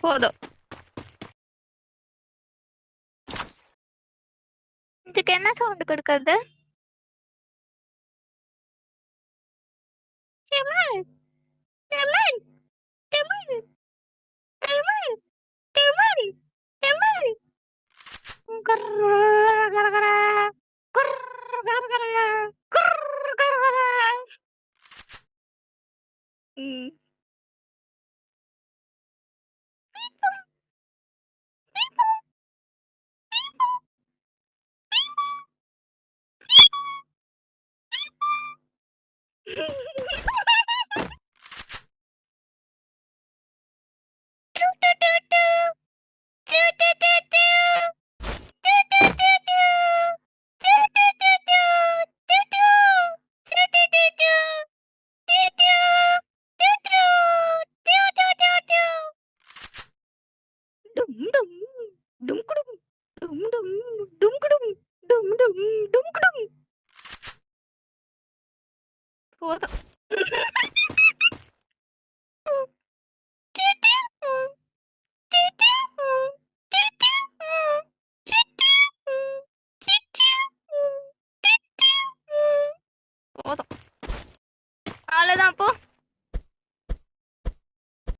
போதும். இதுக்கு என்ன சவுண்ட் கொடுக்கறது? டிமில், டிமில், டிமில், டிமில், டிமில், டிமில். குர்ரு, கர, கர. குர்ரு, கர, கர. குர்ரு, கர, கர. ம். டூ, டூ, டூ, டூ. டூ, டூ, டூ, டூ. டூ, டூ, டூ, டூ. டூ, டூ, டூ, டூ. டூ, டூ. டூ, டூ, டூ, டூ. டூ, டூ. டூ, டூ. டூ, டூ, டூ, டூ. டும், டும். டும்குடும். டும், டும். டும்குடும். டும், டும். டும்குடும். போதும்.